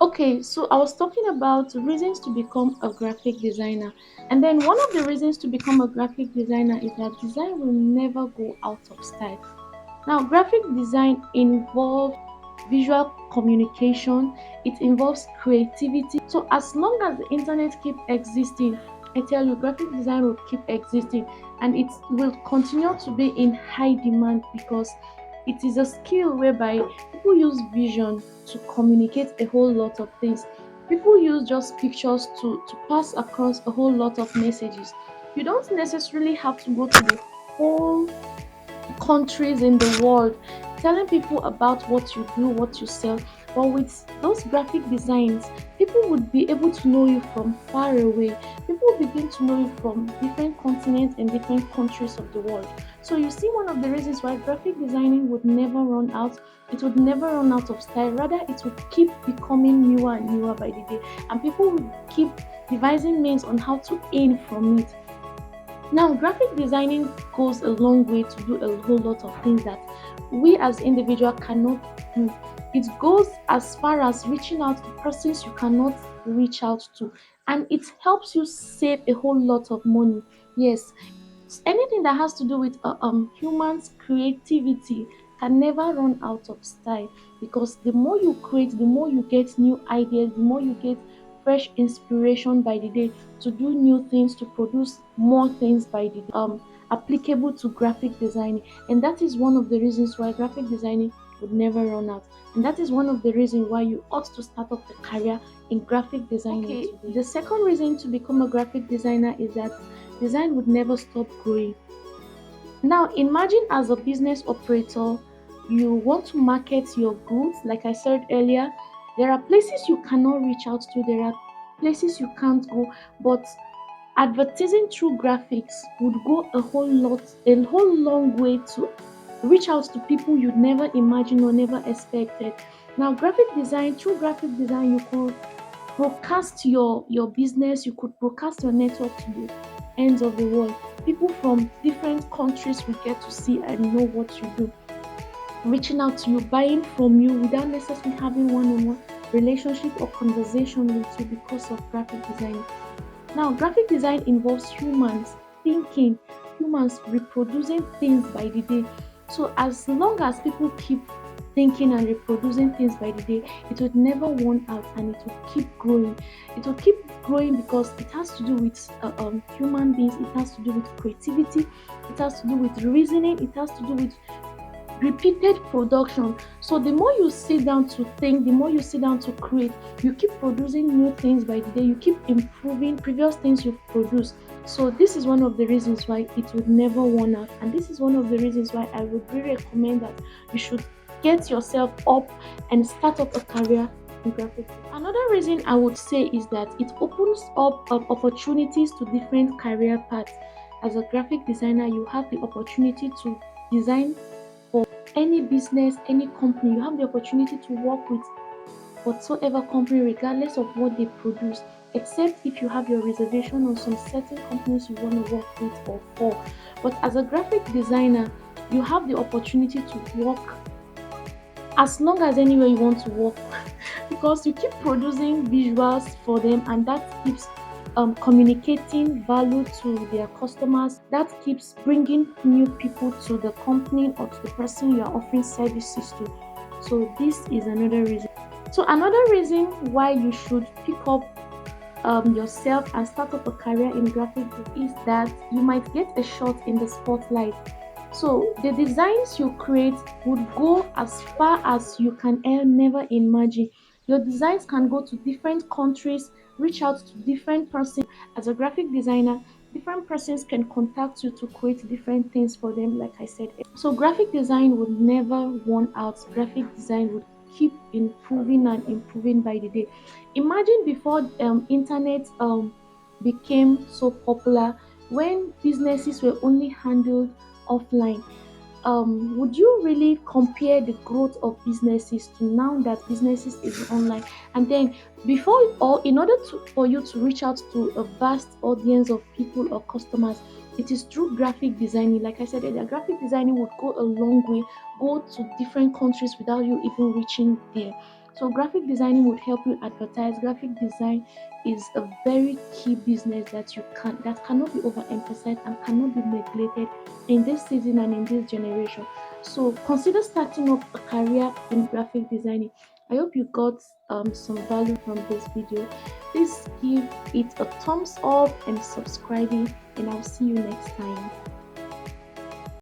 Okay, so I was talking about reasons to become a graphic designer. And then one of the reasons to become a graphic designer is that design will never go out of style. Now, graphic design involves visual communication, it involves creativity. So, as long as the internet keep existing, I tell you, graphic design will keep existing and it will continue to be in high demand because it is a skill whereby people use vision to communicate a whole lot of things. People use just pictures to pass across a whole lot of messages. You don't necessarily have to go to the whole countries in the world telling people about what you do, what you sell. But with those graphic designs, people would be able to know you from far away. People will begin to know you from different continents and different countries of the world. So you see one of the reasons why graphic designing would never run out. It would never run out of style. Rather, it would keep becoming newer and newer by the day. And people would keep devising means on how to earn from it. Now, graphic designing goes a long way to do a whole lot of things that we as individual cannot do. It goes as far as reaching out to persons you cannot reach out to, and it helps you save a whole lot of money. Yes, anything that has to do with humans creativity can never run out of style because the more you create, the more you get new ideas, the more you get fresh inspiration by the day to do new things, to produce more things by the day, applicable to graphic designing. And that is one of the reasons why graphic designing would never run out. And that is one of the reasons why you ought to start up a career in graphic designing. Okay, today. The second reason to become a graphic designer is that design would never stop growing. Now, imagine as a business operator, you want to market your goods. Like I said earlier, there are places you cannot reach out to, there are places you can't go, but advertising through graphics would go a whole long way to reach out to people you'd never imagine or never expected. Now, through graphic design, you could broadcast your business, you could broadcast your network to the ends of the world. People from different countries will get to see and know what you do, reaching out to you, buying from you without necessarily having one-on-one relationship or conversation with you because of graphic design. Now, graphic design involves humans thinking, humans reproducing things by the day. So, as long as people keep thinking and reproducing things by the day, it would never run out and it will keep growing. It will keep growing because it has to do with human beings, it has to do with creativity, it has to do with reasoning, it has to do with repeated production. So the more you sit down to think, the more you sit down to create, you keep producing new things by the day, you keep improving previous things you've produced. So this is one of the reasons why it would never run out, and this is one of the reasons why I would really recommend that you should get yourself up and start up a career in graphic design. Another reason I would say is that it opens up opportunities to different career paths. As a graphic designer, you have the opportunity to design for any business, any company. You have the opportunity to work with whatsoever company, regardless of what they produce, except if you have your reservation on some certain companies you want to work with or for. But as a graphic designer, you have the opportunity to work as long as anywhere you want to work because you keep producing visuals for them, and that keeps communicating value to their customers, that keeps bringing new people to the company or to the person you are offering services to. So this is another reason. So another reason why you should pick up yourself and start up a career in graphic design is that you might get a shot in the spotlight. So the designs you create would go as far as you can never imagine. Your designs can go to different countries, reach out to different persons. As a graphic designer, different persons can contact you to create different things for them, like I said. So graphic design would never run out. Graphic design would keep improving and improving by the day. Imagine before internet became so popular, when businesses were only handled offline. Would you really compare the growth of businesses to now that businesses is online? And then before, or in order for you to reach out to a vast audience of people or customers, it is through graphic designing. Like I said earlier, graphic designing would go a long way, go to different countries without you even reaching there. So graphic designing would help you advertise. Graphic design is a very key business that cannot be overemphasized and cannot be neglected in this season and in this generation. So consider starting up a career in graphic designing. I hope you got some value from this video. Please give it a thumbs up and subscribing, and I'll see you next time.